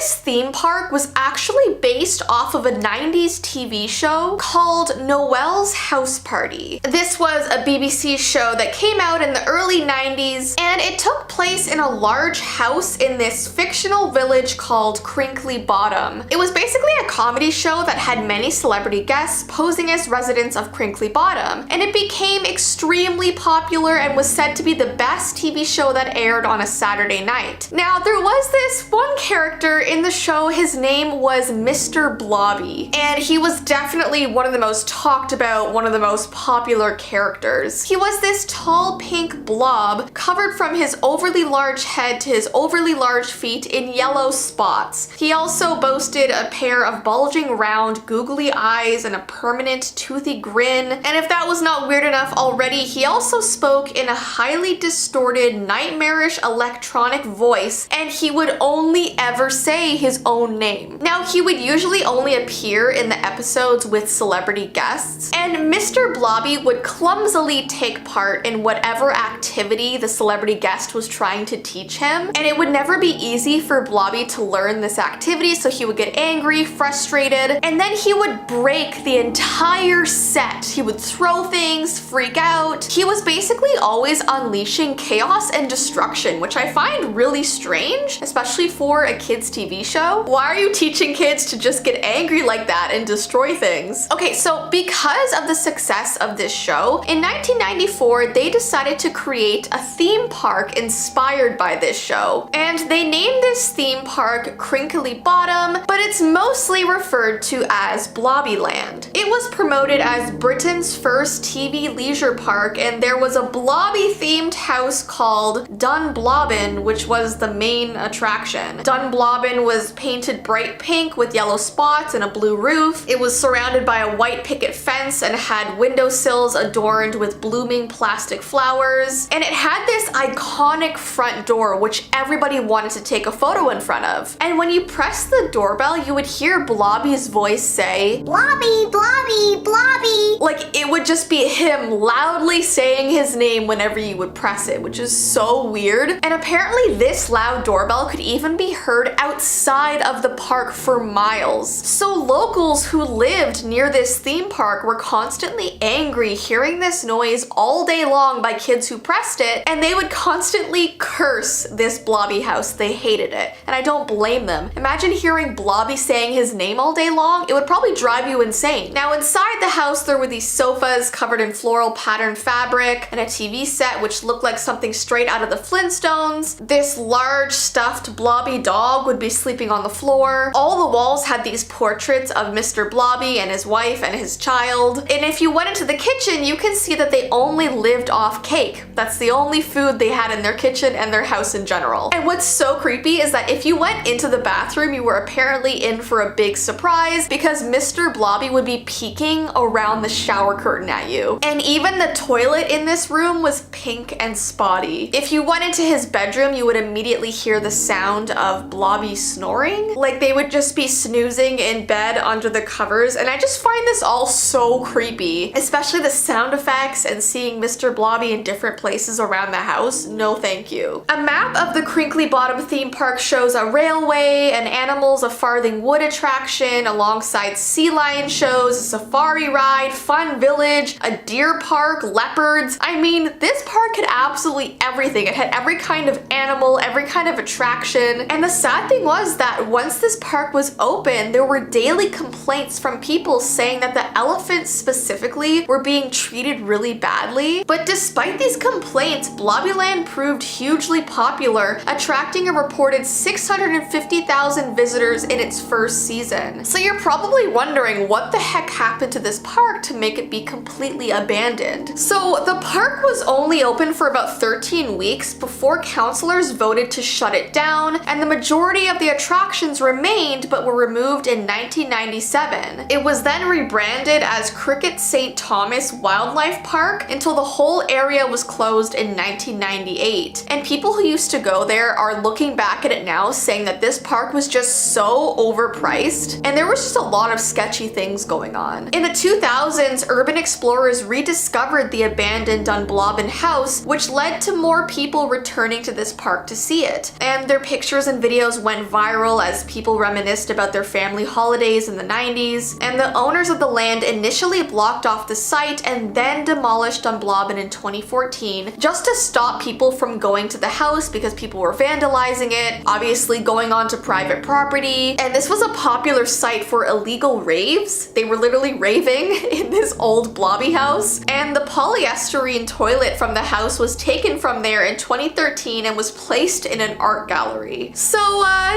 this theme park was actually based off of a 90s TV show called Noel's House Party. This was a BBC show that came out in the early 90s, and it took place in a large house in this fictional village called Crinkly Bottom. It was basically a comedy show that had many celebrity guests posing as residents of Crinkly Bottom, and it became extremely popular and was said to be the best TV show that aired on a Saturday night. Now, there was this one character in the show, his name was Mr. Blobby, and he was definitely one of the most talked about, one of the most popular characters. He was this tall pink blob covered from his overly large head to his overly large feet in yellow spots. He also boasted a pair of bulging round googly eyes and a permanent toothy grin, and if that was not weird enough already, he also spoke in a highly distorted, nightmarish electronic voice, and he would only ever say his own name. Now, he would usually only appear in the episodes with celebrity guests, and Mr. Blobby would clumsily take part in whatever activity the celebrity guest was trying to teach him, and it would never be easy for Blobby to learn this activity, so he would get angry, frustrated, and then he would break the entire set. He would throw things, freak out. He was basically always unleashing chaos and destruction, which I find really strange, especially for a kids TV show. Why are you teaching kids to just get angry like that and destroy things? Okay, so because of the success of this show, in 1994, they decided to create a theme park inspired by this show, and they named this theme park Crinkly Bottom, but it's mostly referred to as Blobbyland. It was promoted as Britain's first TV leisure park, and there was a blobby themed house called Dunblobbin, which was the main attraction. Dunblobbin was painted bright pink with yellow spots and a blue roof. It was surrounded by a white picket fence and had windowsills adorned with blooming plastic flowers, and it had this iconic front door which everybody wanted to take a photo in front of. And when you press the doorbell, you would hear Blobby's voice say, "Blobby, Blobby, Blobby." Like, it would just be him loudly saying his name whenever you would press it, which is so weird. And apparently this loud doorbell could even be heard outside of the park for miles. So locals who lived near this theme park were constantly angry hearing this noise all day long by kids who pressed it, and they would constantly curse this Blobby house. They hated it, and I don't blame them. Imagine hearing Blobby saying his name all day long. It would probably drive you insane. Now, inside the house, there were these sofas covered in floral patterned fabric and a TV set which looked like something straight out of the Flintstones. This large stuffed blobby dog would be sleeping on the floor. All the walls had these portraits of Mr. Blobby and his wife and his child. And if you went into the kitchen, you can see that they only lived off cake. That's the only food they had in their kitchen and their house in general. And what's so creepy is that if you went into the bathroom, you were apparently in for a big surprise because Mr. Blobby would be peeking around the shower curtain at you. And even the toilet in this room was pink and spotty. If you went into his bedroom, you would immediately hear the sound of Blobby snoring. Like, they would just be snoozing in bed under the covers, and I just find this all so creepy, especially the sound effects and seeing Mr. Blobby in different places around the house. No thank you. A map of the Crinkly Bottom theme park shows a railway, an Animals of Farthing Wood attraction alongside sea lion shows, a safari ride, fun village, a deer park, leopards. I mean, this park had absolutely everything. It had every kind of animal, every kind of attraction. And the sad thing was that once this park was open, there were daily complaints from people saying that the elephants specifically were being treated really badly. But despite these complaints, Blobbyland proved hugely popular, attracting a reported 650,000 visitors in its first season. So you're probably wondering what the heck happened to this park to make it be completely abandoned. So the park was only open for about 13 weeks before councilors voted to shut it down, and the majority of the attractions remained but were removed in 1997. It was then rebranded as Cricket St. Thomas Wildlife Park until the whole area was closed in 1998. And people who used to go there are looking back at it now saying that this park was just so overpriced, and there was just a lot of sketchy things going on. In the 2000s, urban explorers rediscovered the abandoned Dunblobbin house, which which led to more people returning to this park to see it. And their pictures and videos went viral as people reminisced about their family holidays in the 90s. And the owners of the land initially blocked off the site and then demolished Dunblobin in 2014 just to stop people from going to the house because people were vandalizing it, obviously going onto private property. And this was a popular site for illegal raves. They were literally raving in this old blobby house. And the polyesterine toilet from the house was taken from there in 2013 and was placed in an art gallery. So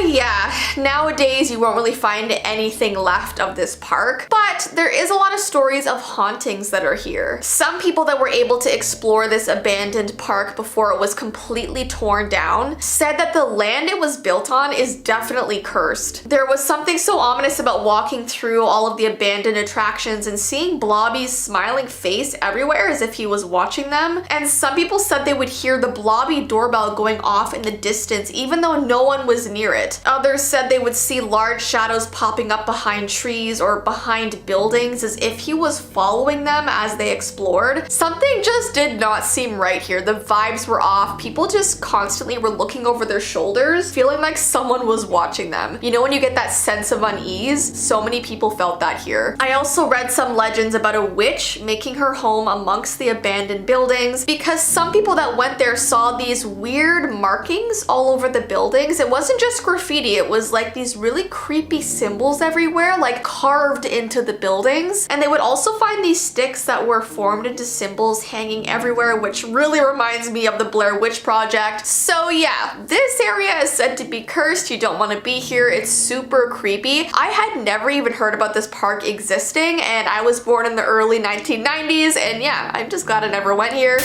yeah, nowadays you won't really find anything left of this park, but there is a lot of stories of hauntings that are here. Some people that were able to explore this abandoned park before it was completely torn down said that the land it was built on is definitely cursed. There was something so ominous about walking through all of the abandoned attractions and seeing Blobby's smiling face everywhere as if he was watching them. And some people said they would hear the Blobby doorbell going off in the distance even though no one was near it. Others said they would see large shadows popping up behind trees or behind buildings as if he was following them as they explored. Something just did not seem right here. The vibes were off. People just constantly were looking over their shoulders, feeling like someone was watching them. You know when you get that sense of unease? So many people felt that here. I also read some legends about a witch making her home amongst the abandoned buildings because some people that went there saw these weird markings all over the buildings. It wasn't just graffiti, it was like these really creepy symbols everywhere, like carved into the buildings. And they would also find these sticks that were formed into symbols hanging everywhere, which really reminds me of the Blair Witch Project. So yeah, this area is said to be cursed. You don't want to be here. It's super creepy. I had never even heard about this park existing, and I was born in the early 1990s, and yeah, I'm just glad I never went here.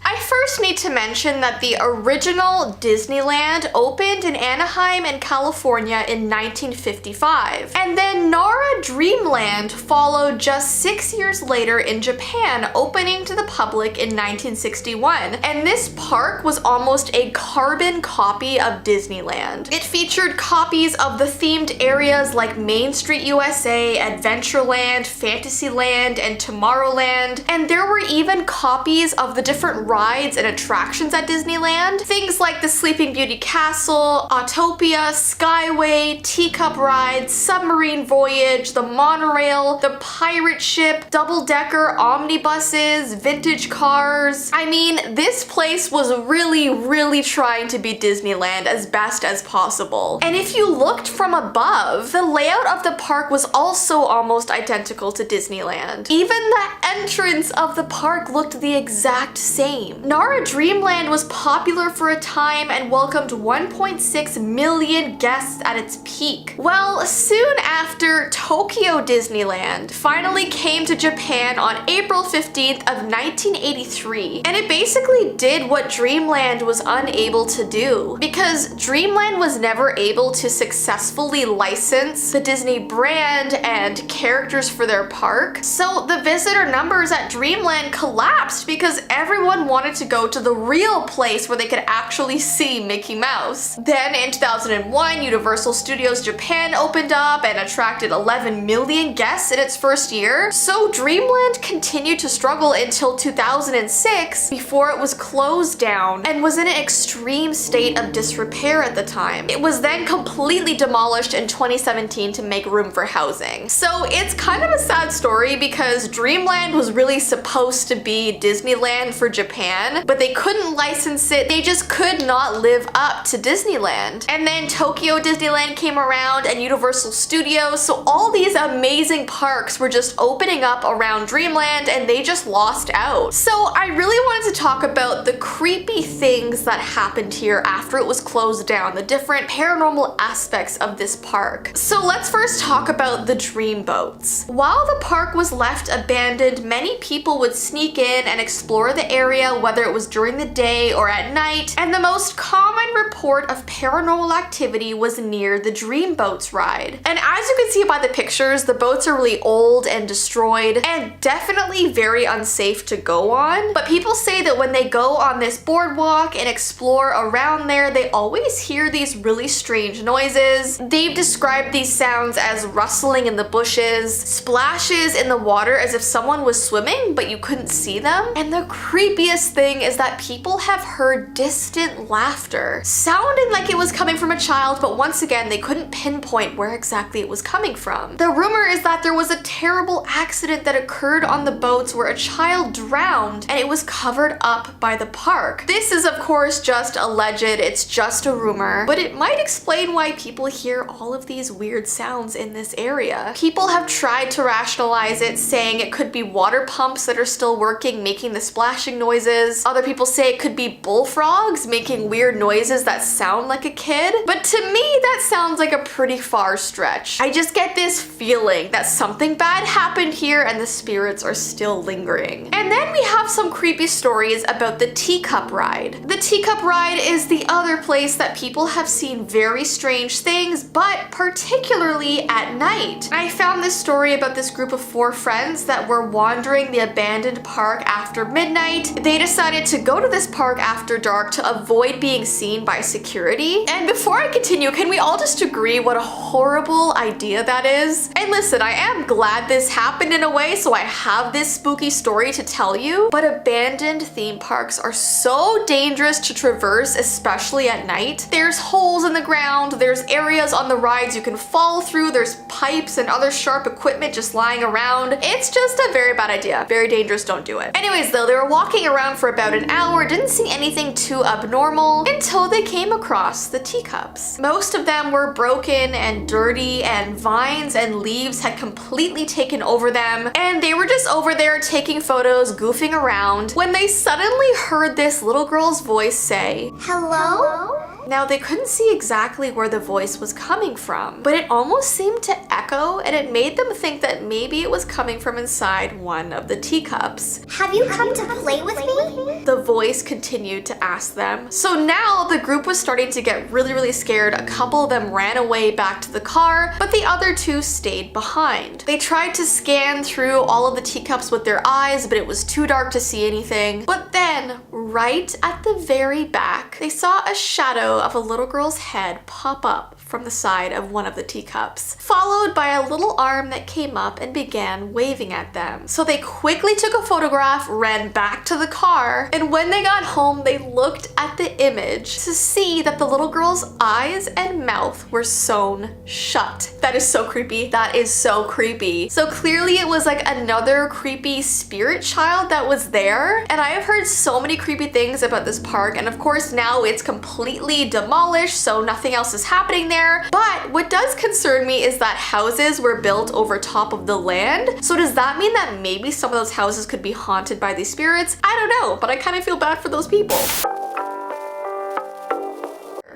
I first need to mention that the original Disneyland opened in Anaheim in California in 1955. And then Nara Dreamland followed just 6 years later in Japan, opening to the public in 1961. And this park was almost a carbon copy of Disneyland. It featured copies of the themed areas like Main Street USA, Adventureland, Fantasyland, and Tomorrowland. And there were even copies of the different rides and attractions at Disneyland. Things like the Sleeping Beauty Castle, Autopia, Skyway, Teacup Rides, Submarine Voyage, the monorail, the pirate ship, double-decker omnibuses, vintage cars. I mean, this place was really trying to be Disneyland as best as possible. And if you looked from above, the layout of the park was also almost identical to Disneyland. Even the entrance of the park looked the exact same. Nara Dreamland was popular for a time and welcomed 1.6 million guests at its peak. Well, soon after, Tokyo Disneyland finally came to Japan on April 15th of 1983, and it basically did what Dreamland was unable to do, because Dreamland was never able to successfully license the Disney brand and characters for their park. So the visitor numbers at Dreamland collapsed because everyone wanted to go to the real place where they could actually see Mickey Mouse. Then in 2001, Universal Studios Japan opened up and attracted 11 million guests in its first year. So Dreamland continued to struggle until 2006 before it was closed down and was in an extreme state of disrepair at the time. It was then completely demolished in 2017 to make room for housing. So it's kind of a sad story because Dreamland was really supposed to be Disneyland for Japan, but they couldn't license it. They just could not live up to Disneyland. And then Tokyo Disneyland came around and Universal Studios, so all these amazing parks were just opening up around Dreamland and they just lost out. So I really wanted to talk about the creepy things that happened here after it was closed down, the different paranormal aspects of this park. So let's first talk about the dream boats. While the park was left abandoned, many people would sneak in and explore the area, whether it was during the day or at night, and the most common report of paranormal activity was near the dream boats ride. And as you can see by the pictures, the boats are really old and destroyed and definitely very unsafe to go on, but people say say that when they go on this boardwalk and explore around there, they always hear these really strange noises. They've described these sounds as rustling in the bushes, splashes in the water as if someone was swimming but you couldn't see them. And the creepiest thing is that people have heard distant laughter, sounding like it was coming from a child, but once again, they couldn't pinpoint where exactly it was coming from. The rumor is that there was a terrible accident that occurred on the boats where a child drowned and it was covered up by the park. This is of course just alleged, it's just a rumor, but it might explain why people hear all of these weird sounds in this area. People have tried to rationalize it, saying it could be water pumps that are still working, making the splashing noises. Other people say it could be bullfrogs making weird noises that sound like a kid. But to me, that sounds like a pretty far stretch. I just get this feeling that something bad happened here and the spirits are still lingering. And then we have some creepy stories about the teacup ride. The teacup ride is the other place that people have seen very strange things, but particularly at night. I found this story about this group of 4 friends that were wandering the abandoned park after midnight. They decided to go to this park after dark to avoid being seen by security. And before I continue, can we all just agree what a horrible idea that is? And listen, I am glad this happened in a way, so I have this spooky story to tell you, but abandoned theme parks are so dangerous to traverse, especially at night. There's holes in the ground, there's areas on the rides you can fall through, there's pipes and other sharp equipment just lying around. It's just a very bad idea. Very dangerous, don't do it. Anyways though, they were walking around for about an hour, didn't see anything too abnormal until they came across the teacups. Most of them were broken and dirty, and vines and leaves had completely taken over them, and they were just over there taking photos, goofing around, when they suddenly heard this little girl's voice say, "Hello?" Now, they couldn't see exactly where the voice was coming from, but it almost seemed to echo, and it made them think that maybe it was coming from inside one of the teacups. "Have you come to play with me?" The voice continued to ask them. So now the group was starting to get really scared. A couple of them ran away back to the car, but the other 2 stayed behind. They tried to scan through all of the teacups with their eyes, but it was too dark to see anything. But then, right at the very back, they saw a shadow of a little girl's head pop up from the side of one of the teacups, followed by a little arm that came up and began waving at them. So they quickly took a photograph, ran back to the car, and when they got home, they looked at the image to see that the little girl's eyes and mouth were sewn shut. That is so creepy. That is so creepy. So clearly it was like another creepy spirit child that was there. And I have heard so many creepy things about this park, and of course now it's completely demolished, so nothing else is happening there. But what does concern me is that houses were built over top of the land. So does that mean that maybe some of those houses could be haunted by these spirits? I don't know, but I kind of feel bad for those people.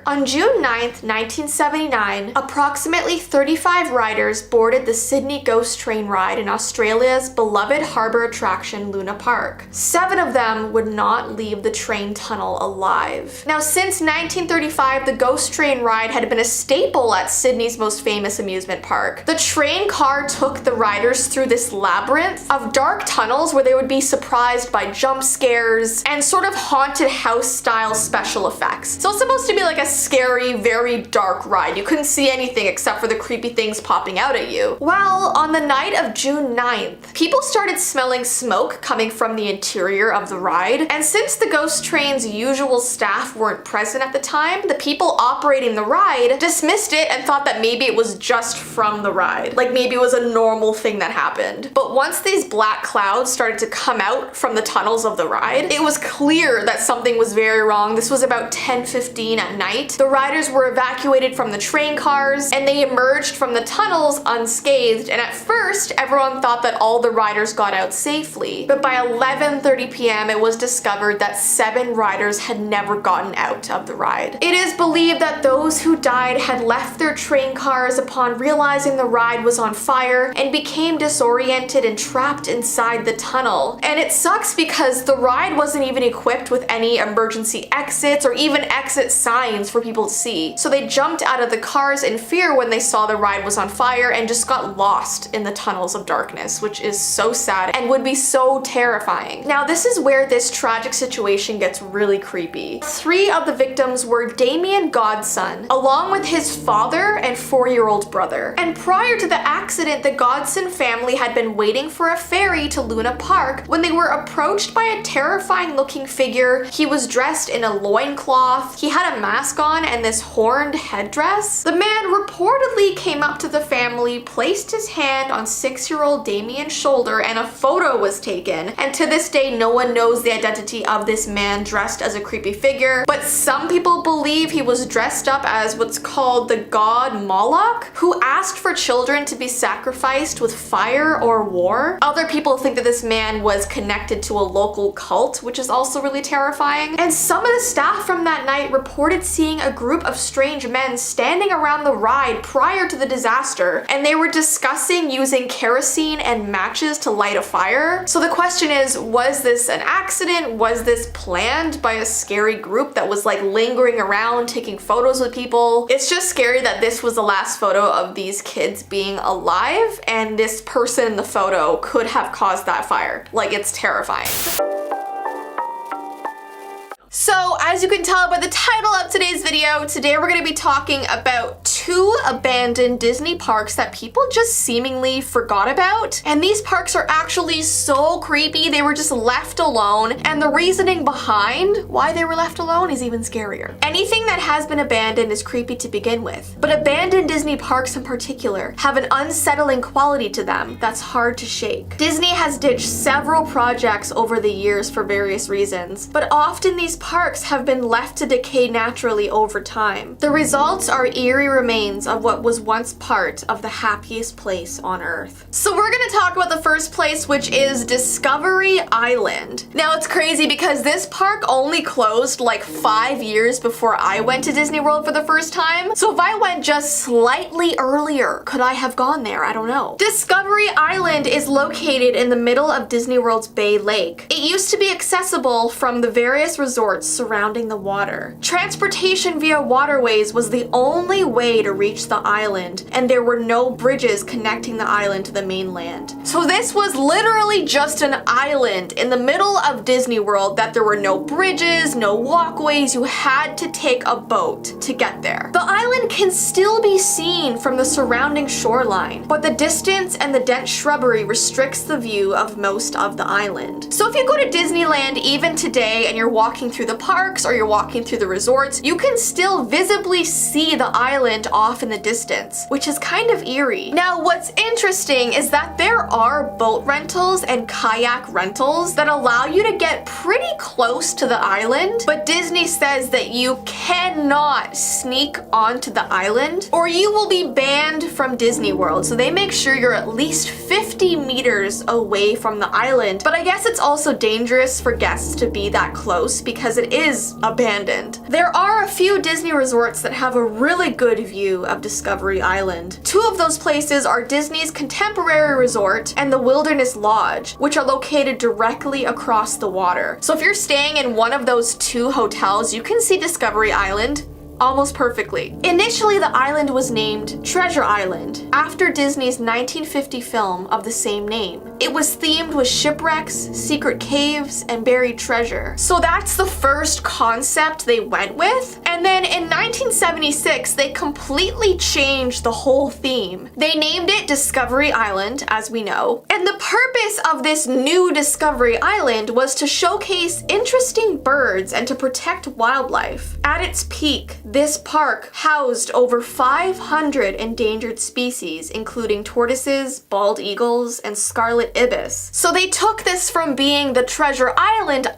On June 9th, 1979, approximately 35 riders boarded the Sydney Ghost Train ride in Australia's beloved harbour attraction, Luna Park. 7 of them would not leave the train tunnel alive. Now, since 1935, the Ghost Train ride had been a staple at Sydney's most famous amusement park. The train car took the riders through this labyrinth of dark tunnels where they would be surprised by jump scares and sort of haunted house style special effects. So it's supposed to be like a scary, very dark ride. You couldn't see anything except for the creepy things popping out at you. Well, on the night of June 9th, people started smelling smoke coming from the interior of the ride, and since the ghost train's usual staff weren't present at the time, the people operating the ride dismissed it and thought that maybe it was just from the ride. Like maybe it was a normal thing that happened. But once these black clouds started to come out from the tunnels of the ride, it was clear that something was very wrong. This was about 10:15 at night. The riders were evacuated from the train cars and they emerged from the tunnels unscathed, and at first everyone thought that all the riders got out safely. But by 11:30 p.m. it was discovered that 7 riders had never gotten out of the ride. It is believed that those who died had left their train cars upon realizing the ride was on fire and became disoriented and trapped inside the tunnel. And it sucks because the ride wasn't even equipped with any emergency exits or even exit signs for for people to see. So they jumped out of the cars in fear when they saw the ride was on fire and just got lost in the tunnels of darkness, which is so sad and would be so terrifying. Now, this is where this tragic situation gets really creepy. 3 of the victims were Damien Godson, along with his father and 4-year-old brother. And prior to the accident, the Godson family had been waiting for a ferry to Luna Park when they were approached by a terrifying looking figure. He was dressed in a loincloth, he had a mask on and this horned headdress. The man reportedly came up to the family, placed his hand on 6-year-old Damien's shoulder, and a photo was taken. And to this day, no one knows the identity of this man dressed as a creepy figure, but some people believe he was dressed up as what's called the god Moloch, who asked for children to be sacrificed with fire or war. Other people think that this man was connected to a local cult, which is also really terrifying. And some of the staff from that night reported seeing a group of strange men standing around the ride prior to the disaster, and they were discussing using kerosene and matches to light a fire. So the question is, was this an accident? Was this planned by a scary group that was like lingering around taking photos with people? It's just scary that this was the last photo of these kids being alive, and this person in the photo could have caused that fire. Like, it's terrifying. So, as you can tell by the title of today's video, today we're going to be talking about 2 abandoned Disney parks that people just seemingly forgot about. And these parks are actually so creepy, they were just left alone, and the reasoning behind why they were left alone is even scarier. Anything that has been abandoned is creepy to begin with, but abandoned Disney parks in particular have an unsettling quality to them that's hard to shake. Disney has ditched several projects over the years for various reasons, but often these parks have been left to decay naturally over time. The results are eerie remains of what was once part of the happiest place on Earth. So we're gonna talk about the first place, which is Discovery Island. Now it's crazy because this park only closed like 5 years before I went to Disney World for the first time. So if I went just slightly earlier, could I have gone there? I don't know. Discovery Island is located in the middle of Disney World's Bay Lake. It used to be accessible from the various resorts surrounding the water. Transportation via waterways was the only way to reach the island, and there were no bridges connecting the island to the mainland. So this was literally just an island in the middle of Disney World that there were no bridges, no walkways, you had to take a boat to get there. The island can still be seen from the surrounding shoreline, but the distance and the dense shrubbery restricts the view of most of the island. So if you go to Disneyland even today and you're walking through the parks or you're walking through the resorts, you can still visibly see the island off in the distance, which is kind of eerie. Now, what's interesting is that there are boat rentals and kayak rentals that allow you to get pretty close to the island, but Disney says that you cannot sneak onto the island or you will be banned from Disney World. So they make sure you're at least 50 meters away from the island, but I guess it's also dangerous for guests to be that close because it is abandoned. There are a few Disney resorts that have a really good view of Discovery Island. 2 of those places are Disney's Contemporary Resort and the Wilderness Lodge, which are located directly across the water. So if you're staying in one of those 2 hotels, you can see Discovery Island almost perfectly. Initially, the island was named Treasure Island after Disney's 1950 film of the same name. It was themed with shipwrecks, secret caves, and buried treasure. So that's the first concept they went with. And then in 1976, they completely changed the whole theme. They named it Discovery Island, as we know. And the purpose of this new Discovery Island was to showcase interesting birds and to protect wildlife. At its peak, this park housed over 500 endangered species, including tortoises, bald eagles, and scarlet ibis. So they took this from being the Treasure Island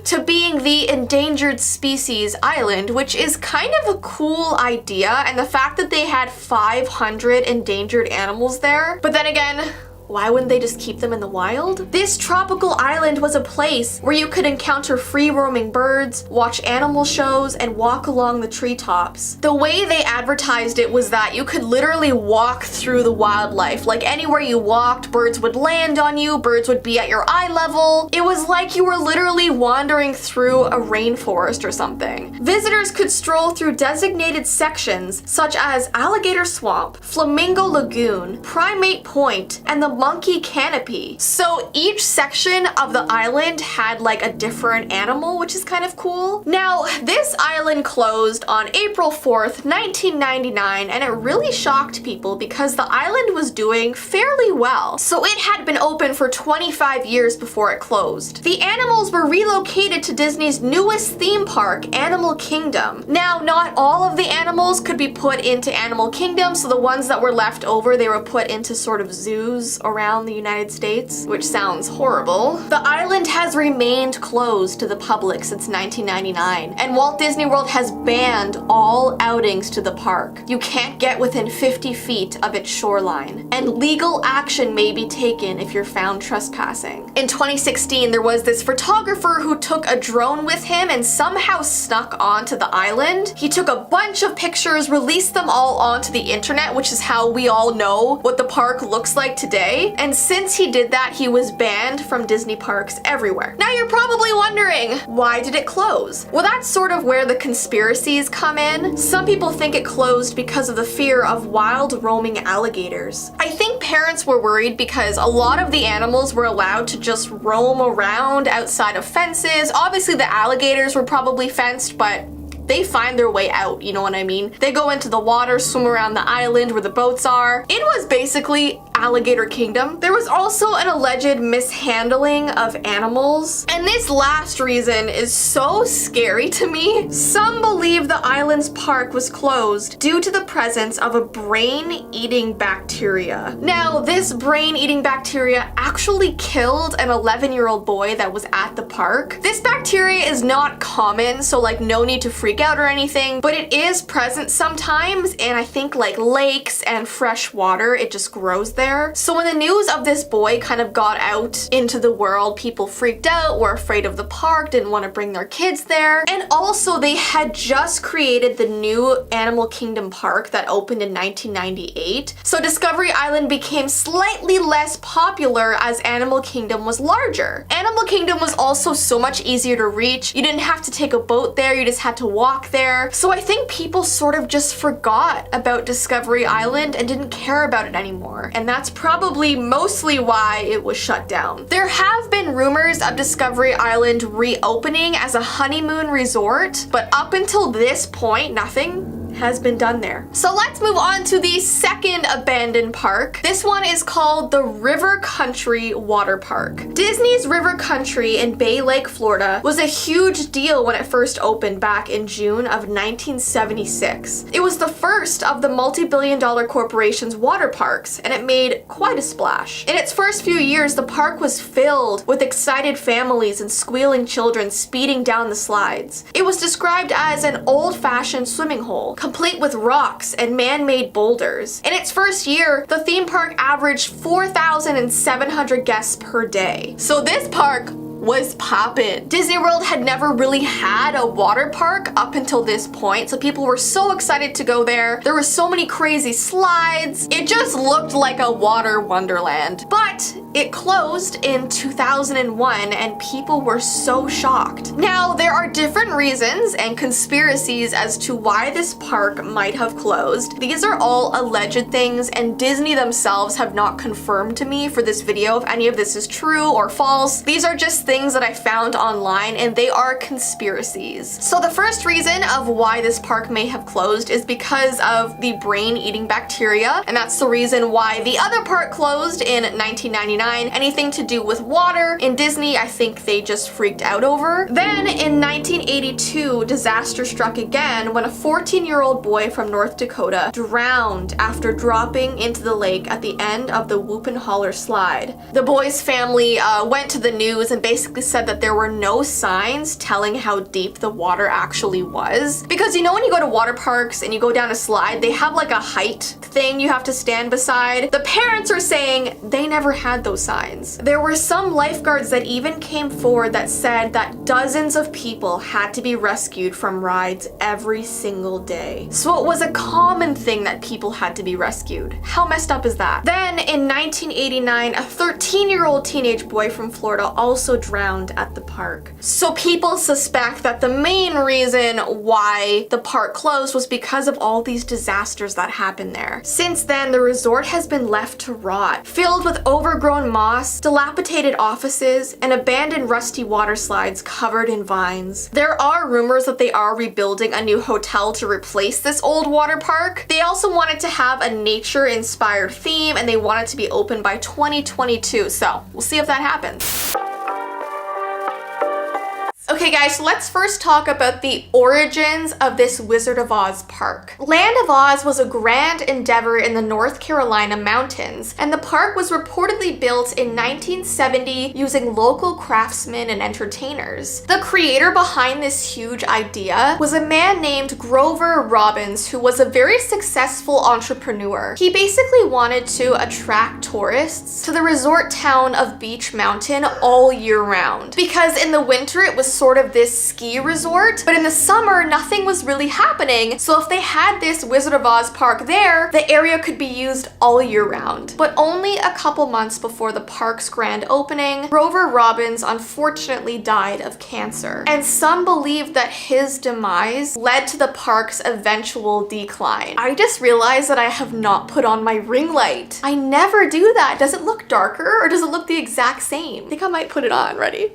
to being the Endangered Species Island, which is kind of a cool idea, and the fact that they had 500 endangered animals there. But then again, why wouldn't they just keep them in the wild? This tropical island was a place where you could encounter free-roaming birds, watch animal shows, and walk along the treetops. The way they advertised it was that you could literally walk through the wildlife. Like anywhere you walked, birds would land on you, birds would be at your eye level. It was like you were literally wandering through a rainforest or something. Visitors could stroll through designated sections such as Alligator Swamp, Flamingo Lagoon, Primate Point, and the Monkey Canopy. So each section of the island had like a different animal, which is kind of cool. Now, this island closed on April 4th, 1999, and it really shocked people because the island was doing fairly well. So it had been open for 25 years before it closed. The animals were relocated to Disney's newest theme park, Animal Kingdom. Now, not all of the animals could be put into Animal Kingdom, so the ones that were left over, they were put into sort of zoos around the United States, which sounds horrible. The island has remained closed to the public since 1999, and Walt Disney World has banned all outings to the park. You can't get within 50 feet of its shoreline, and legal action may be taken if you're found trespassing. In 2016, there was this photographer who took a drone with him and somehow snuck onto the island. He took a bunch of pictures, released them all onto the internet, which is how we all know what the park looks like today. And since he did that, he was banned from Disney parks everywhere. Now you're probably wondering, why did it close? Well, that's sort of where the conspiracies come in. Some people think it closed because of the fear of wild roaming alligators. I think parents were worried because a lot of the animals were allowed to just roam around outside of fences. Obviously the alligators were probably fenced, but they find their way out, you know what I mean? They go into the water, swim around the island where the boats are. It was basically Alligator Kingdom. There was also an alleged mishandling of animals, and this last reason is so scary to me. Some believe the island's park was closed due to the presence of a brain-eating bacteria. Now, this brain-eating bacteria actually killed an 11-year-old boy that was at the park. This bacteria is not common, so like no need to freak out or anything, but it is present sometimes, and I think like lakes and fresh water, it just grows there. So when the news of this boy kind of got out into the world, people freaked out, were afraid of the park, didn't want to bring their kids there. And also they had just created the new Animal Kingdom park that opened in 1998. So Discovery Island became slightly less popular as Animal Kingdom was larger. Animal Kingdom was also so much easier to reach. You didn't have to take a boat there, you just had to walk there. So I think people sort of just forgot about Discovery Island and didn't care about it anymore. And that's probably mostly why it was shut down. There have been rumors of Discovery Island reopening as a honeymoon resort, but up until this point, nothing has been done there. So let's move on to the second abandoned park. This one is called the River Country Water Park. Disney's River Country in Bay Lake, Florida was a huge deal when it first opened back in June of 1976. It was the first of the multi-billion-dollar corporation's water parks, and it made quite a splash. In its first few years, the park was filled with excited families and squealing children speeding down the slides. It was described as an old-fashioned swimming hole, complete with rocks and man-made boulders. In its first year, the theme park averaged 4,700 guests per day. So this park was poppin'. Disney World had never really had a water park up until this point, so people were so excited to go there. There were so many crazy slides. It just looked like a water wonderland. But it closed in 2001 and people were so shocked. Now, there are different reasons and conspiracies as to why this park might have closed. These are all alleged things, and Disney themselves have not confirmed to me for this video if any of this is true or false. These are just things that I found online, and they are conspiracies. So the first reason of why this park may have closed is because of the brain-eating bacteria, and that's the reason why the other park closed in 1999. Anything to do with water in Disney, I think they just freaked out over. Then in 1982, disaster struck again when a 14-year-old boy from North Dakota drowned after dropping into the lake at the end of the Whoop and Holler slide. The boy's family went to the news and basically basically said that there were no signs telling how deep the water actually was. Because you know when you go to water parks and you go down a slide, they have like a height thing you have to stand beside. The parents are saying they never had those signs. There were some lifeguards that even came forward that said that dozens of people had to be rescued from rides every single day. So it was a common thing that people had to be rescued. How messed up is that? Then in 1989, a 13-year-old teenage boy from Florida also drowned at the park. So people suspect that the main reason why the park closed was because of all these disasters that happened there. Since then, the resort has been left to rot, filled with overgrown moss, dilapidated offices, and abandoned rusty water slides covered in vines. There are rumors that they are rebuilding a new hotel to replace this old water park. They also wanted to have a nature-inspired theme, and they want it to be open by 2022, so we'll see if that happens. Okay guys, so let's first talk about the origins of this Wizard of Oz park. Land of Oz was a grand endeavor in the North Carolina mountains, and the park was reportedly built in 1970 using local craftsmen and entertainers. The creator behind this huge idea was a man named Grover Robbins, who was a very successful entrepreneur. He basically wanted to attract tourists to the resort town of Beach Mountain all year round, because in the winter it was sort of this ski resort, but in the summer nothing was really happening. So if they had this Wizard of Oz park there, the area could be used all year round. But only a couple months before the park's grand opening, Grover Robbins unfortunately died of cancer. And some believe that his demise led to the park's eventual decline. I just realized that I have not put on my ring light. I never do that. Does it look darker or does it look the exact same? I think I might put it on. Ready?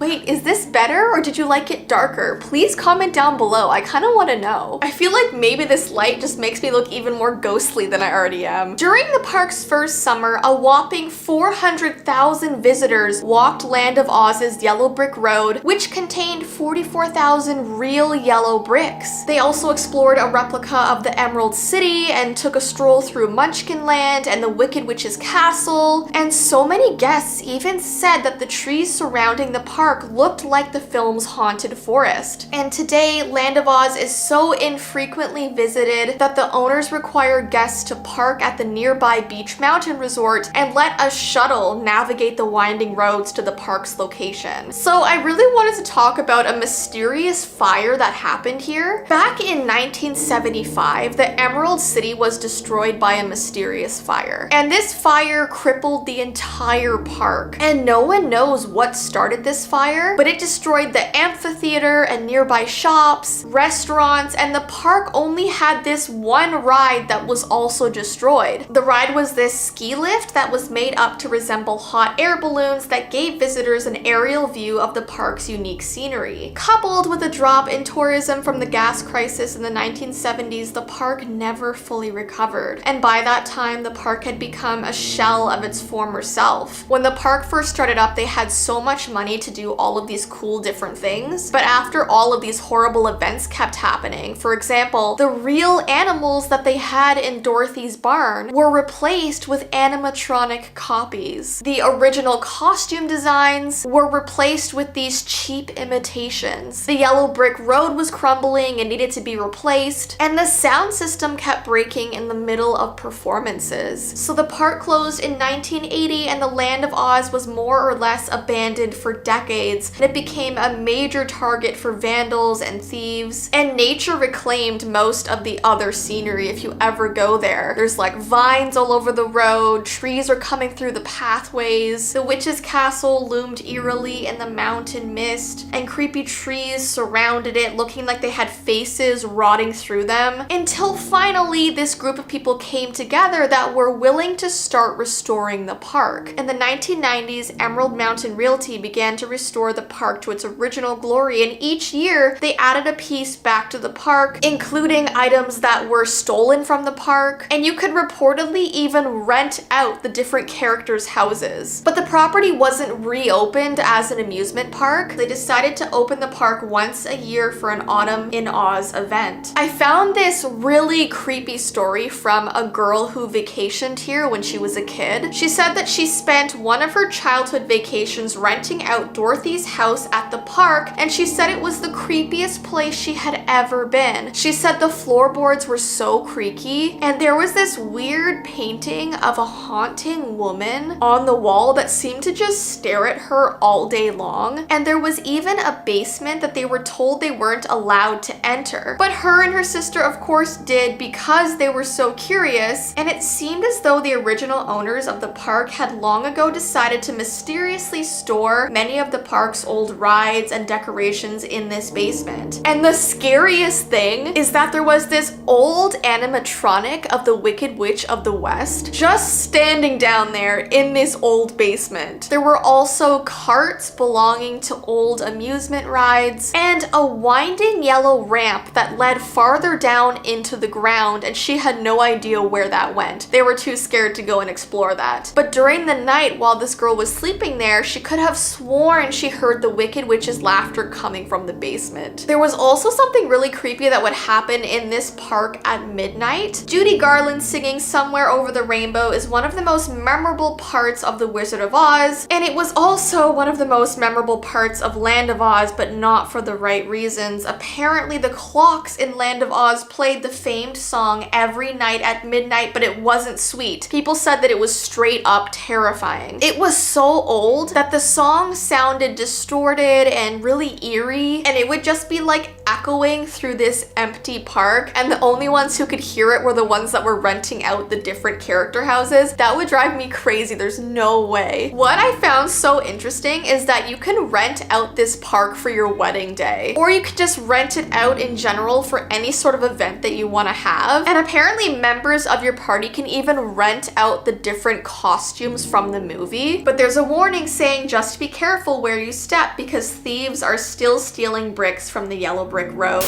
Wait, is this better or did you like it darker? Please comment down below. I kind of want to know. I feel like maybe this light just makes me look even more ghostly than I already am. During the park's first summer, a whopping 400,000 visitors walked Land of Oz's Yellow Brick Road, which contained 44,000 real yellow bricks. They also explored a replica of the Emerald City and took a stroll through Munchkin Land and the Wicked Witch's Castle. And so many guests even said that the trees surrounding the park looked like the film's haunted forest. And today, Land of Oz is so infrequently visited that the owners require guests to park at the nearby Beach Mountain Resort and let a shuttle navigate the winding roads to the park's location. So I really wanted to talk about a mysterious fire that happened here. Back in 1975, the Emerald City was destroyed by a mysterious fire. And this fire crippled the entire park. And no one knows what started this fire, but it destroyed the amphitheater and nearby shops, restaurants, and the park only had this one ride that was also destroyed. The ride was this ski lift that was made up to resemble hot air balloons that gave visitors an aerial view of the park's unique scenery. Coupled with a drop in tourism from the gas crisis in the 1970s, the park never fully recovered. And by that time, the park had become a shell of its former self. When the park first started up, they had so much money to do all of these cool different things, but after all of these horrible events kept happening, for example, the real animals that they had in Dorothy's barn were replaced with animatronic copies. The original costume designs were replaced with these cheap imitations. The Yellow Brick Road was crumbling and needed to be replaced, and the sound system kept breaking in the middle of performances. So the park closed in 1980 and the Land of Oz was more or less abandoned for decades, and it became a major target for vandals and thieves. And nature reclaimed most of the other scenery if you ever go there. There's like vines all over the road, trees are coming through the pathways, the witch's castle loomed eerily in the mountain mist, and creepy trees surrounded it looking like they had faces rotting through them. Until finally this group of people came together that were willing to start restoring the park. In the 1990s, Emerald Mountain Realty began to restore restore the park to its original glory, and each year they added a piece back to the park, including items that were stolen from the park, and you could reportedly even rent out the different characters' houses. But the property wasn't reopened as an amusement park. They decided to open the park once a year for an Autumn in Oz event. I found this really creepy story from a girl who vacationed here when she was a kid. She said that she spent one of her childhood vacations renting out Dorothy's house at the park, and she said it was the creepiest place she had ever been. She said the floorboards were so creaky, and there was this weird painting of a haunting woman on the wall that seemed to just stare at her all day long, and there was even a basement that they were told they weren't allowed to enter. But her and her sister of course did because they were so curious, and it seemed as though the original owners of the park had long ago decided to mysteriously store many of the park's old rides and decorations in this basement. And the scariest thing is that there was this old animatronic of the Wicked Witch of the West just standing down there in this old basement. There were also carts belonging to old amusement rides and a winding yellow ramp that led farther down into the ground, and she had no idea where that went. They were too scared to go and explore that. But during the night while this girl was sleeping there, she could have sworn she heard the Wicked Witch's laughter coming from the basement. There was also something really creepy that would happen in this park at midnight. Judy Garland singing Somewhere Over the Rainbow is one of the most memorable parts of The Wizard of Oz, and it was also one of the most memorable parts of Land of Oz, but not for the right reasons. Apparently the clocks in Land of Oz played the famed song every night at midnight, but it wasn't sweet. People said that it was straight up terrifying. It was so old that the song sounded distorted and really eerie, and it would just be like echoing through this empty park, and the only ones who could hear it were the ones that were renting out the different character houses. That would drive me crazy. There's no way. What I found so interesting is that you can rent out this park for your wedding day, or you could just rent it out in general for any sort of event that you want to have. And apparently members of your party can even rent out the different costumes from the movie. But there's a warning saying just be careful where you step because thieves are still stealing bricks from the yellow brick road.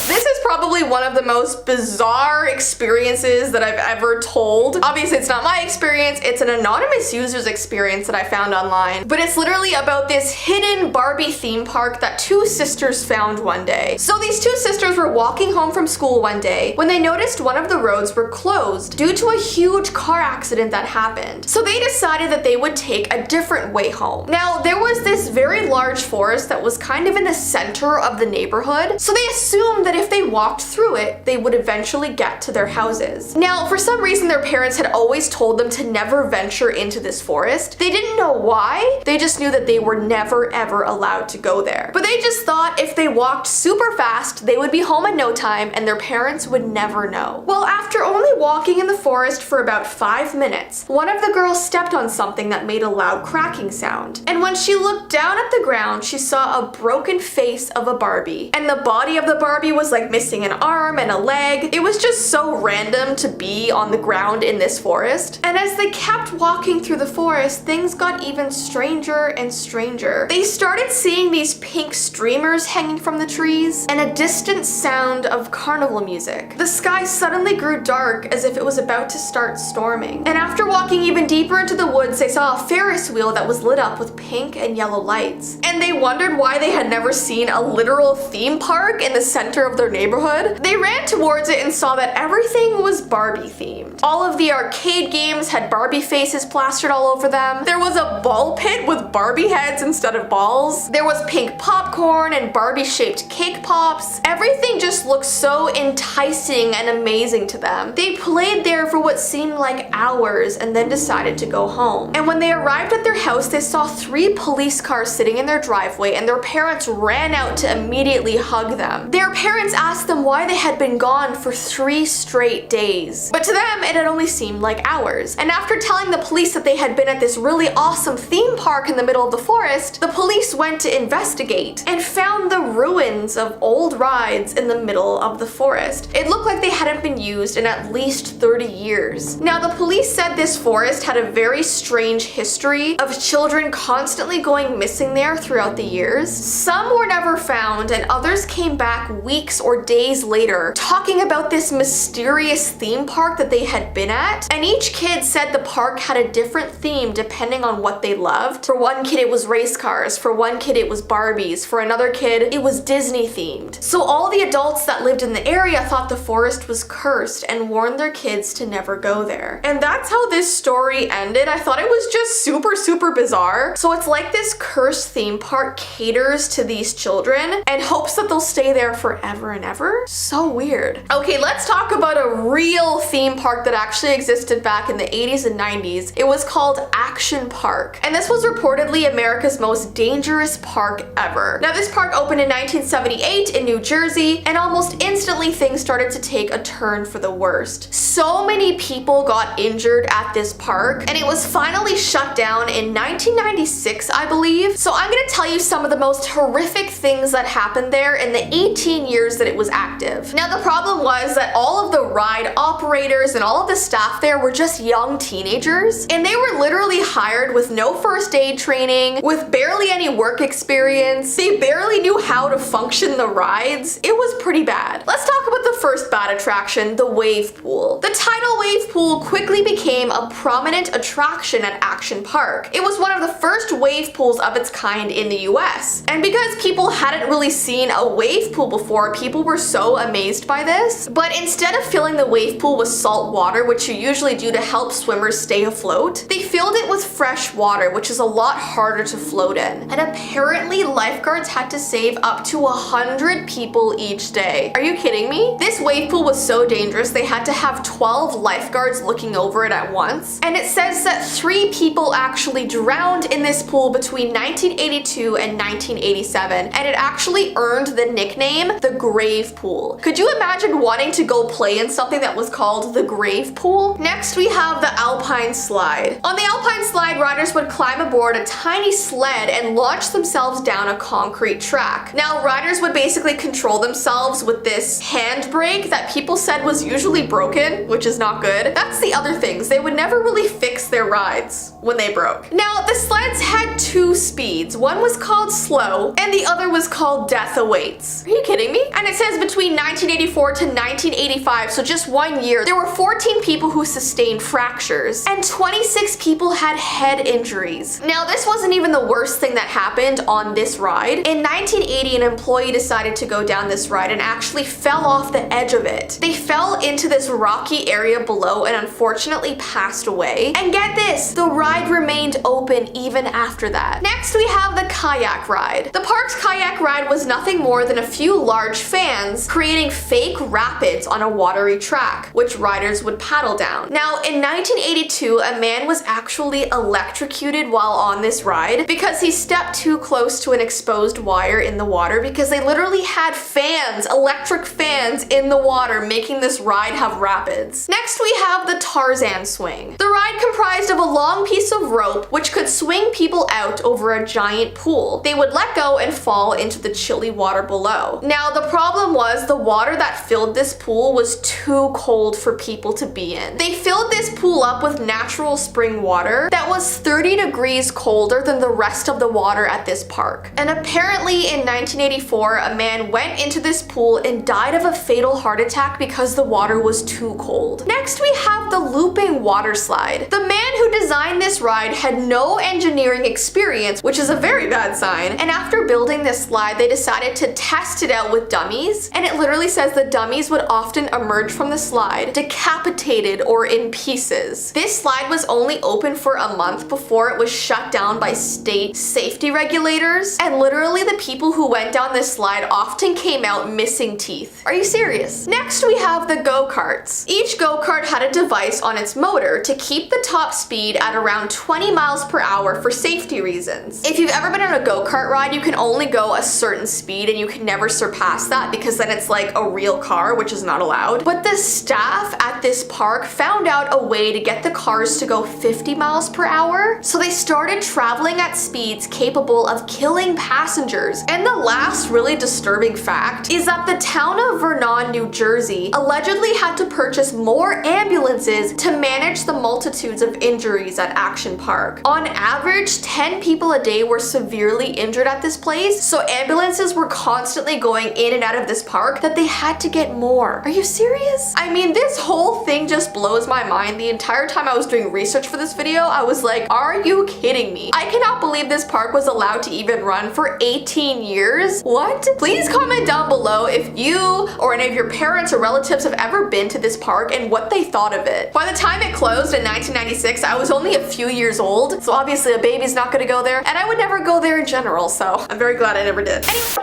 This is probably one of the most bizarre experiences that I've ever told. Obviously, it's not my experience, it's an anonymous user's experience that I found online, but it's literally about this hidden Barbie theme park that two sisters found one day. So these two sisters were walking home from school one day when they noticed one of the roads were closed due to a huge car accident that happened. So they decided that they would take a different way home. Now, there was this very large forest that was kind of in the center of the neighborhood, so they assumed that if they walked through it, they would eventually get to their houses. Now, for some reason, their parents had always told them to never venture into this forest. They didn't know why, they just knew that they were never ever allowed to go there. But they just thought if they walked super fast, they would be home in no time and their parents would never know. Well, after only walking in the forest for about 5 minutes, one of the girls stepped on something that made a loud cracking sound. And when she looked down at the ground, she saw a broken face of a Barbie. And the body of the Barbie was like missing an arm and a leg. It was just so random to be on the ground in this forest. And as they kept walking through the forest, things got even stranger and stranger. They started seeing these pink streamers hanging from the trees and a distant sound of carnival music. The sky suddenly grew dark as if it was about to start storming. And after walking even deeper into the woods, they saw a Ferris wheel that was lit up with pink and yellow lights. And they wondered why they had never seen a literal theme park in the center of their neighborhood. They ran towards it and saw that everything was Barbie themed. All of the arcade games had Barbie faces plastered all over them. There was a ball pit with Barbie heads instead of balls. There was pink popcorn and Barbie shaped cake pops. Everything just looked so enticing and amazing to them. They played there for what seemed like hours and then decided to go home. And when they arrived at their house, they saw 3 police cars sitting in their driveway and their parents ran out to immediately hug them. Their parents asked them why they had been gone for 3 straight days. But to them, it had only seemed like hours. And after telling the police that they had been at this really awesome theme park in the the middle of the forest, the police went to investigate and found the ruins of old rides in the middle of the forest. It looked like they hadn't been used in at least 30 years. Now, the police said this forest had a very strange history of children constantly going missing there throughout the years. Some were never found, and others came back weeks or days later talking about this mysterious theme park that they had been at. And each kid said the park had a different theme depending on what they loved. For one kid, it was race cars. For one kid, it was Barbies. For another kid, it was Disney themed. So all the adults that lived in the area thought the forest was cursed and warned their kids to never go there. And that's how this story ended. I thought it was just super bizarre. So it's like this cursed theme park caters to these children and hopes that they'll stay there forever and ever. So weird. Okay, let's talk about a real theme park that actually existed back in the 80s and 90s. It was called Action Park, and this was reportedly America's most dangerous park ever. Now, this park opened in 1978 in New Jersey, and almost instantly things started to take a turn for the worst. So many people got injured at this park, and it was finally shut down in 1996, I believe. So I'm gonna tell you some of the most horrific things that happened there in the 18 years that it was active. Now, the problem was that all of the ride operators and all of the staff there were just young teenagers, and they were literally hired with no first aid training, with barely any work experience. They barely knew how to function the rides. It was pretty bad. Let's talk about the first bad attraction, the wave pool. The tidal wave pool quickly became a prominent attraction at Action Park. It was one of the first wave pools of its kind in the US. And because people hadn't really seen a wave pool before, people were so amazed by this. But instead of filling the wave pool with salt water, which you usually do to help swimmers stay afloat, they filled it with fresh water, which is a lot harder to float in. And apparently lifeguards had to save up to 100 people each day. Are you kidding me? This wave pool was so dangerous they had to have 12 lifeguards looking over it at once. And it says that 3 people actually drowned in this pool between 1982 and 1987, and it actually earned the nickname the Grave Pool. Could you imagine wanting to go play in something that was called the Grave Pool? Next, we have the Alpine Slide. On the Alpine Slide, riders would climb aboard a tiny sled and launch themselves down a concrete track. Now, riders would basically control themselves with this handbrake that people said was usually broken, which is not good. That's the other things. They would never really fix their rides when they broke. Now, the sleds had 2 speeds. One was called slow, and the other was called death awaits. Are you kidding me? And it says between 1984 to 1985, so just 1 year, there were 14 people who sustained fractures, and 26 people had head injuries. Now, this wasn't even the worst thing that happened on this ride. In 1980, an employee decided to go down this ride and actually fell off the edge of it. They fell into this rocky area below and unfortunately passed away. And get this, the ride remained open even after that. Next, we have the kayak ride. The park's kayak ride was nothing more than a few large fans creating fake rapids on a watery track, which riders would paddle down. Now, in 1982, a man was actually electrocuted while on this ride because he stepped too close to an exposed wire in the water, because they literally had fans, electric fans in the water, making this ride have rapids. Next, we have the Tarzan swing. The ride comprised of a long piece of rope which could swing people out over a giant pool. They would let go and fall into the chilly water below. Now, the problem was the water that filled this pool was too cold for people to be in. They filled this pool up with natural spring water that was 30 degrees colder than the rest of the water at this park. And apparently in 1984, a man went into this pool and died of a fatal heart attack because the water was too cold. Next, we have the looping water slide. The man who designed this ride had no engineering experience, which is a very bad sign. And after building this slide, they decided to test it out with dummies. And it literally says the dummies would often emerge from the slide decapitated or in pieces. This slide was only open for a month before it was shut down by state safety regulators. And literally the people who went down this slide often came out missing teeth. Are you serious? Next, we have the go-karts. Each go-kart had a device on its motor to keep the top speed at around 20 miles per hour for safety reasons. If you've ever been on a go-kart ride, you can only go a certain speed and you can never surpass that, because then it's like a real car, which is not allowed. But the staff at this park found out a way to get the cars to go 50 miles per hour. So they started traveling at speeds capable of killing passengers. And the last really disturbing fact is that the town of Vernon, New Jersey allegedly had to purchase more ambulances to manage the multitudes of injuries at Action Park. On average, 10 people a day were severely injured at this place, so ambulances were constantly going in and out of this park that they had to get more. Are you serious? I mean, this whole thing just blows my mind. The entire time I was doing research for this video, I was like, are you kidding me? I cannot believe this park was allowed to even run for 18 years. What? Please comment down below if you or any of your parents or relatives have ever been to this park and what they thought of it. By the time it closed in 1996, I was only a few years old, so obviously a baby's not gonna go there, and I would never go there in general, so I'm very glad I never did. Anyway,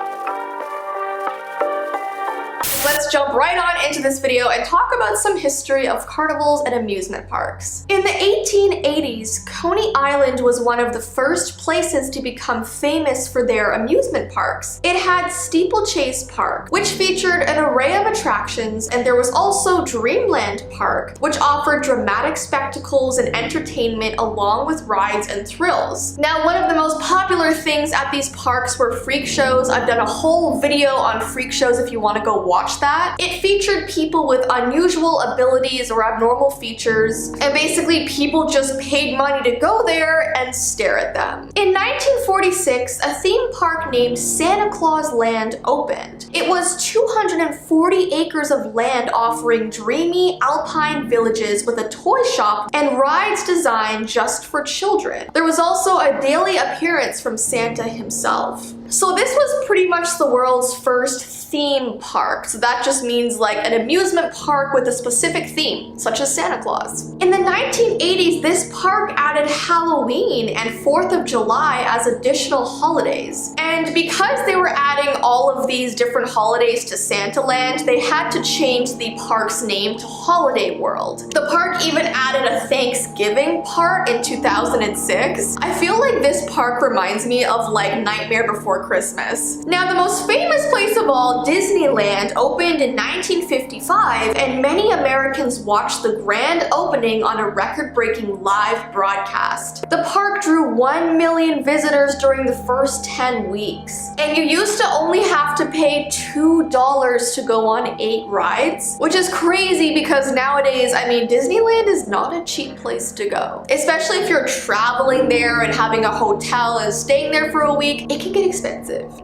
let's jump right on into this video and talk about some history of carnivals and amusement parks. In the 1880s, Coney Island was one of the first places to become famous for their amusement parks. It had Steeplechase Park, which featured an array of attractions, and there was also Dreamland Park, which offered dramatic spectacles and entertainment along with rides and thrills. Now, one of the most popular things at these parks were freak shows. I've done a whole video on freak shows if you want to go watch that. It featured people with unusual abilities or abnormal features, and basically people just paid money to go there and stare at them. In 1946, a theme park named Santa Claus Land opened. It was 240 acres of land offering dreamy alpine villages with a toy shop and rides designed just for children. There was also a daily appearance from Santa himself. So this was pretty much the world's first theme park. So that just means like an amusement park with a specific theme, such as Santa Claus. In the 1980s, this park added Halloween and 4th of July as additional holidays. And because they were adding all of these different holidays to Santaland, they had to change the park's name to Holiday World. The park even added a Thanksgiving part in 2006. I feel like this park reminds me of like Nightmare Before Christmas. Now, the most famous place of all, Disneyland, opened in 1955, and many Americans watched the grand opening on a record-breaking live broadcast. The park drew 1 million visitors during the first 10 weeks, and you used to only have to pay $2 to go on 8 rides, which is crazy because nowadays, I mean, Disneyland is not a cheap place to go. Especially if you're traveling there and having a hotel and staying there for a week, it can get expensive.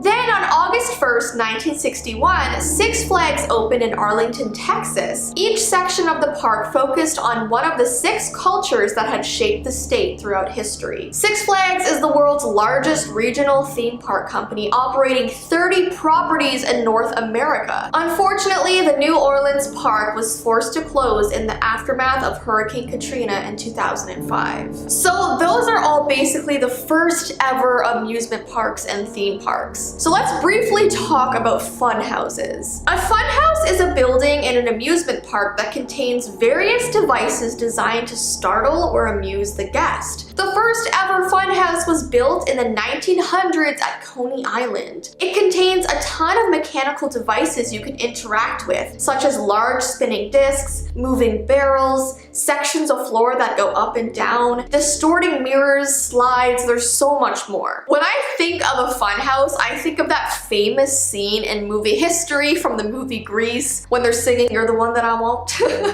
Then on August 1st, 1961, Six Flags opened in Arlington, Texas. Each section of the park focused on one of the 6 cultures that had shaped the state throughout history. Six Flags is the world's largest regional theme park company, operating 30 properties in North America. Unfortunately, the New Orleans park was forced to close in the aftermath of Hurricane Katrina in 2005. So those are all basically the first ever amusement parks and theme parks. So let's briefly talk about fun houses. A fun house is a building in an amusement park that contains various devices designed to startle or amuse the guest. The first ever fun house was built in the 1900s at Coney Island. It contains a ton of mechanical devices you can interact with, such as large spinning discs, moving barrels, sections of floor that go up and down, distorting mirrors, slides, there's so much more. When I think of a fun house, I think of that famous scene in movie history from the movie Grease when they're singing "You're the One That I Want."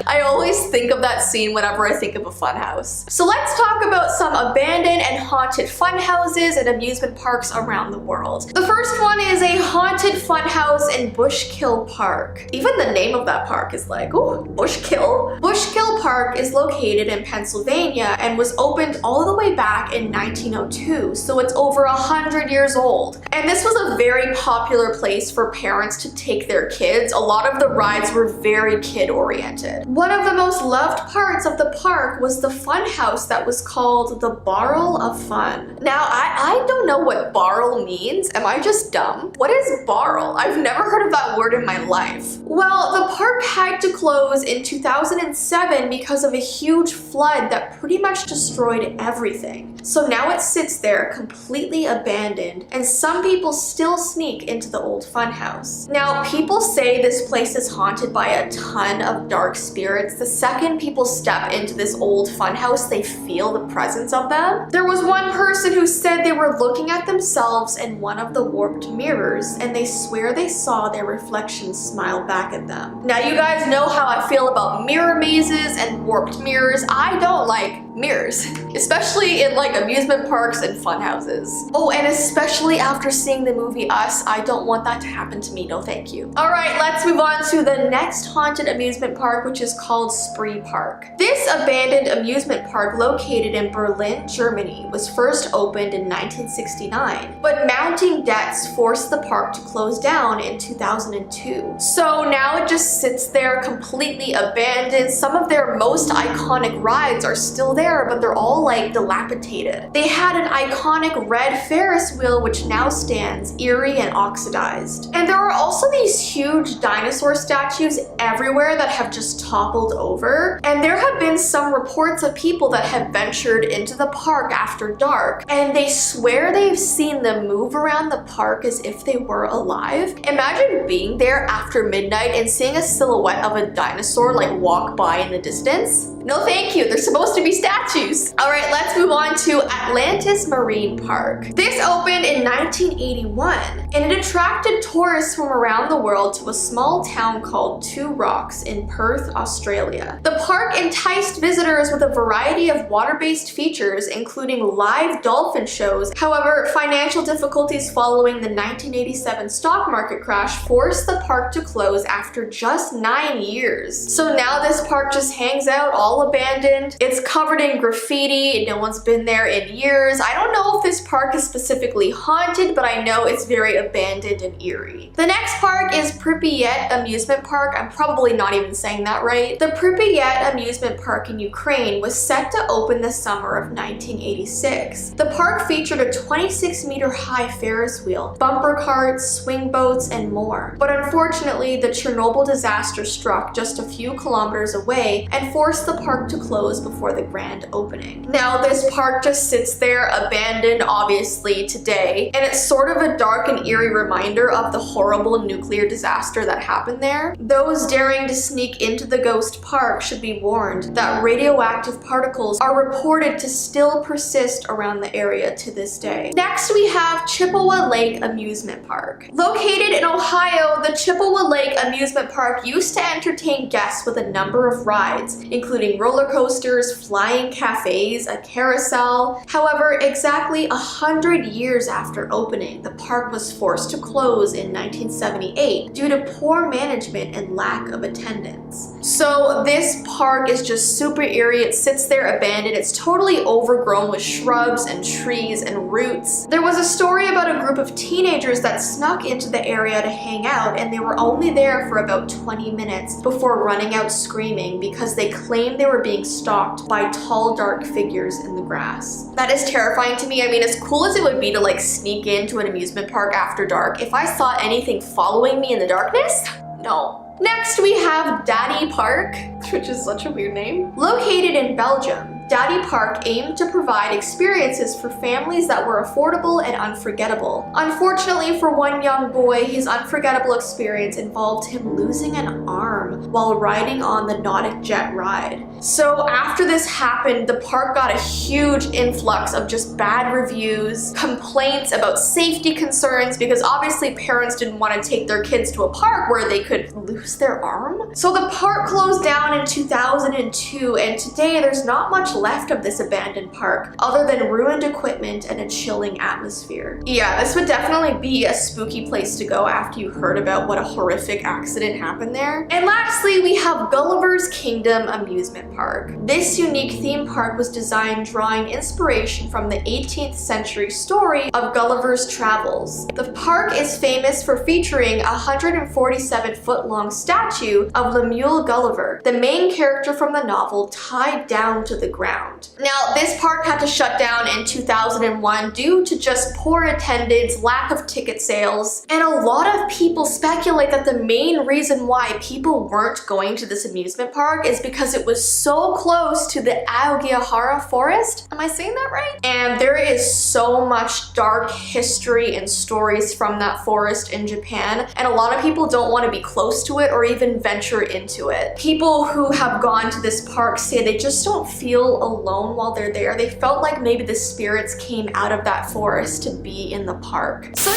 I always think of that scene whenever I think of a fun house. So let's talk about some abandoned and haunted fun houses and amusement parks around the world. The first one is a haunted fun house in Bushkill Park. Even the name of that park is like, oh, Bushkill. Bushkill Park is located in Pennsylvania and was opened all the way back in 1902, so it's over 100 years old. And this was a very popular place for parents to take their kids. A lot of the rides were very kid-oriented. One of the most loved parts of the park was the fun house that was called the Barrel of Fun. Now, I don't know what barrel means. Am I just dumb? What is barrel? I've I've never heard of that word in my life. Well, the park had to close in 2007 because of a huge flood that pretty much destroyed everything. So now it sits there completely abandoned, and some people still sneak into the old funhouse. Now, people say this place is haunted by a ton of dark spirits. The second people step into this old funhouse, they feel the presence of them. There was one person who said they were looking at themselves in one of the warped mirrors, and they swear they saw their reflection smile back at them. Now, you guys know how I feel about mirror mazes and warped mirrors. I don't like mirrors, especially in like amusement parks and fun houses. Oh, and especially after seeing the movie Us, I don't want that to happen to me, no thank you. All right, let's move on to the next haunted amusement park, which is called Spree Park. This abandoned amusement park located in Berlin, Germany, was first opened in 1969, but mounting debts forced the park to close down in 2002. So now it just sits there completely abandoned. Some of their most iconic rides are still there, but they're all like dilapidated. They had an iconic red Ferris wheel which now stands eerie and oxidized. And there are also these huge dinosaur statues everywhere that have just toppled over. And there have been some reports of people that have ventured into the park after dark, and they swear they've seen them move around the park as if they were alive. Imagine being there after midnight and seeing a silhouette of a dinosaur like walk by in the distance. No thank you, they're supposed to be statues. All right, let's move on to Atlantis Marine Park. This opened in 1981, and it attracted tourists from around the world to a small town called Two Rocks in Perth, Australia. The park enticed visitors with a variety of water-based features, including live dolphin shows. However, financial difficulties following the 1987 stock market crash forced the park to close after just 9 years. So now this park just hangs out all abandoned. It's covered in graffiti. No one's been there in years. I don't know if this park is specifically haunted, but I know it's very abandoned and eerie. The next park is Pripyat Amusement Park. I'm probably not even saying that right. The Pripyat Amusement Park in Ukraine was set to open the summer of 1986. The park featured a 26-meter high Ferris wheel, bumper carts, swing boats, and more. But unfortunately, the Chernobyl disaster struck just a few kilometers away and forced the park to close before the grand opening. Now, this park just sits there abandoned, obviously, today, and it's sort of a dark and eerie reminder of the horrible nuclear disaster that happened there. Those daring to sneak into the ghost park should be warned that radioactive particles are reported to still persist around the area to this day. Next, we have Chippewa Lake Amusement Park. Located in Ohio, the Chippewa Lake Amusement Park used to entertain guests with a number of rides, including roller coasters, flying cafes, a carousel. However, exactly 100 years after opening, the park was forced to close in 1978 due to poor management and lack of attendance. So this park is just super eerie. It sits there abandoned. It's totally overgrown with shrubs and trees and roots. There was a story about a group of teenagers that snuck into the area to hang out, and they were only there for about 20 minutes before running out screaming because they claimed they were being stalked by tall, dark figures in the grass. That is terrifying to me. I mean, as cool as it would be to like sneak into an amusement park after dark, if I saw anything following me in the darkness, no. Next, we have Daddy Park, which is such a weird name. Located in Belgium, Daddy Park aimed to provide experiences for families that were affordable and unforgettable. Unfortunately for one young boy, his unforgettable experience involved him losing an arm while riding on the Nautic Jet ride. So after this happened, the park got a huge influx of just bad reviews, complaints about safety concerns, because obviously parents didn't want to take their kids to a park where they could lose their arm. So the park closed down in 2002, and today there's not much left of this abandoned park other than ruined equipment and a chilling atmosphere. Yeah, this would definitely be a spooky place to go after you heard about what a horrific accident happened there. And lastly, we have Gulliver's Kingdom Amusement amusement park. This unique theme park was designed drawing inspiration from the 18th century story of Gulliver's Travels. The park is famous for featuring a 147-foot-long statue of Lemuel Gulliver, the main character from the novel, tied down to the ground. Now, this park had to shut down in 2001 due to just poor attendance, lack of ticket sales, and a lot of people speculate that the main reason why people weren't going to this amusement park is because it was so close to the Aogigahara forest. Am I saying that right? And there is so much dark history and stories from that forest in Japan, and a lot of people don't want to be close to it or even venture into it. People who have gone to this park say they just don't feel alone while they're there. They felt like maybe the spirits came out of that forest to be in the park. So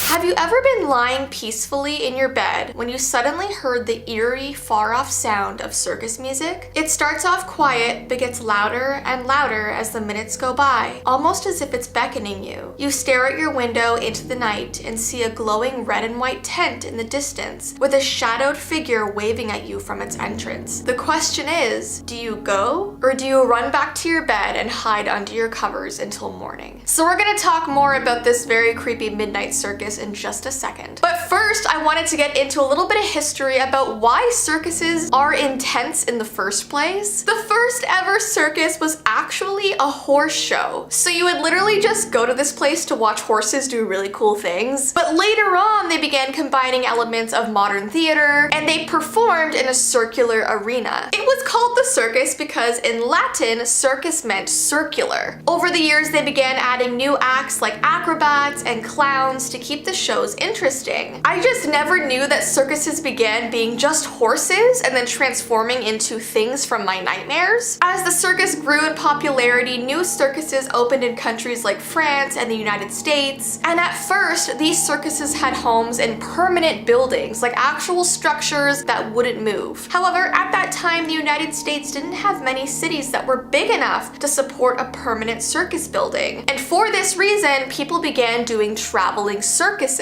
have you ever been lying peacefully in your bed when you suddenly heard the eerie, far-off sound of circus music? It starts off quiet but gets louder and louder as the minutes go by, almost as if it's beckoning you. You stare at your window into the night and see a glowing red and white tent in the distance with a shadowed figure waving at you from its entrance. The question is, do you go or do you run back to your bed and hide under your covers until morning? So we're gonna talk more about this very creepy midnight circus in just a second. But first, I wanted to get into a little bit of history about why circuses are intense in the first place. The first ever circus was actually a horse show. So you would literally just go to this place to watch horses do really cool things. But later on, they began combining elements of modern theater, and they performed in a circular arena. It was called the circus because in Latin, circus meant circular. Over the years, they began adding new acts like acrobats and clowns to keep the shows interesting. I just never knew that circuses began being just horses and then transforming into things from my nightmares. As the circus grew in popularity, new circuses opened in countries like France and the United States. And at first, these circuses had homes in permanent buildings, like actual structures that wouldn't move. However, at that time, the United States didn't have many cities that were big enough to support a permanent circus building. And for this reason, people began doing traveling circuses.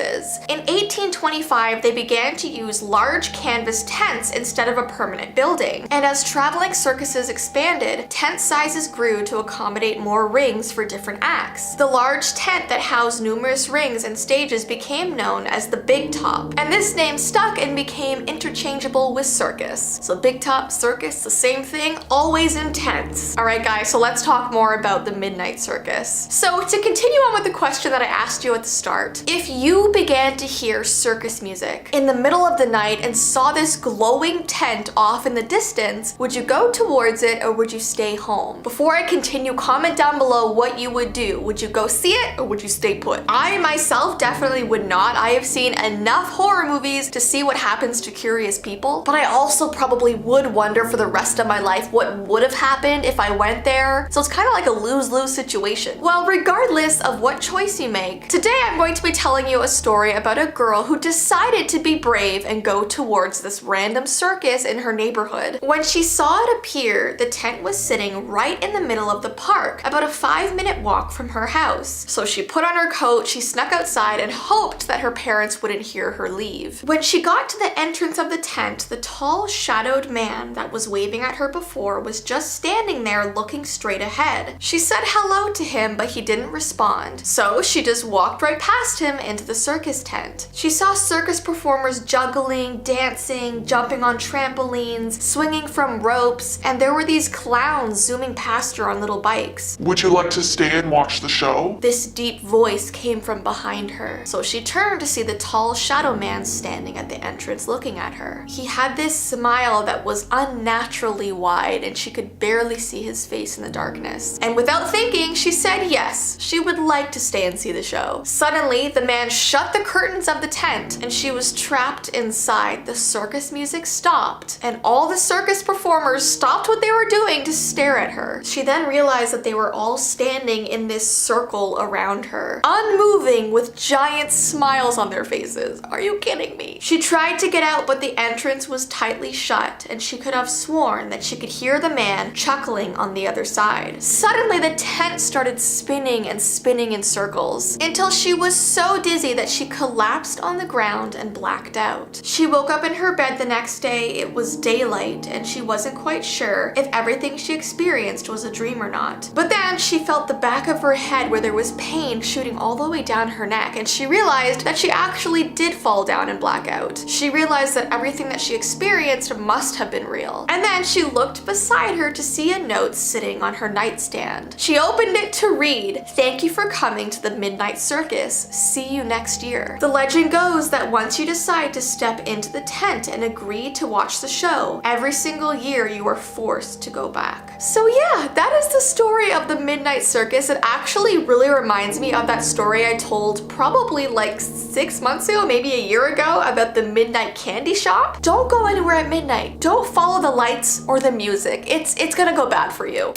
In 1825, they began to use large canvas tents instead of a permanent building. And as traveling circuses expanded, tent sizes grew to accommodate more rings for different acts. The large tent that housed numerous rings and stages became known as the Big Top. And this name stuck and became interchangeable with circus. So Big Top, circus, the same thing, always in tents. Alright guys, so let's talk more about the midnight circus. So to continue on with the question that I asked you at the start, if you began to hear circus music in the middle of the night and saw this glowing tent off in the distance, would you go towards it or would you stay home? Before I continue, comment down below what you would do. Would you go see it or would you stay put? I myself definitely would not. I have seen enough horror movies to see what happens to curious people, but I also probably would wonder for the rest of my life what would have happened if I went there. So it's kind of like a lose-lose situation. Well, regardless of what choice you make, today I'm going to be telling you a story about a girl who decided to be brave and go towards this random circus in her neighborhood. When she saw it appear, the tent was sitting right in the middle of the park, about a 5-minute walk from her house. So she put on her coat, she snuck outside and hoped that her parents wouldn't hear her leave. When she got to the entrance of the tent, the tall, shadowed man that was waving at her before was just standing there looking straight ahead. She said hello to him, but he didn't respond. So she just walked right past him into the circus tent. She saw circus performers juggling, dancing, jumping on trampolines, swinging from ropes, and there were these clowns zooming past her on little bikes. Would you like to stay and watch the show? This deep voice came from behind her, so she turned to see the tall shadow man standing at the entrance looking at her. He had this smile that was unnaturally wide and she could barely see his face in the darkness. And without thinking, she said yes, she would like to stay and see the show. Suddenly, the man shut the curtains of the tent and she was trapped inside. The circus music stopped and all the circus performers stopped what they were doing to stare at her. She then realized that they were all standing in this circle around her, unmoving with giant smiles on their faces. Are you kidding me? She tried to get out, but the entrance was tightly shut and she could have sworn that she could hear the man chuckling on the other side. Suddenly, the tent started spinning and spinning in circles until she was so dizzy dizzy that she collapsed on the ground and blacked out. She woke up in her bed the next day. It was daylight and she wasn't quite sure if everything she experienced was a dream or not. But then she felt the back of her head where there was pain shooting all the way down her neck, and she realized that she actually did fall down and black out. She realized that everything that she experienced must have been real. And then she looked beside her to see a note sitting on her nightstand. She opened it to read, "Thank you for coming to the Midnight Circus. See you next year." The legend goes that once you decide to step into the tent and agree to watch the show, every single year you are forced to go back. So yeah, that is the story of the Midnight Circus. It actually really reminds me of that story I told probably like 6 months ago, maybe a year ago, about the midnight candy shop. Don't go anywhere at midnight. Don't follow the lights or the music. It's gonna go bad for you.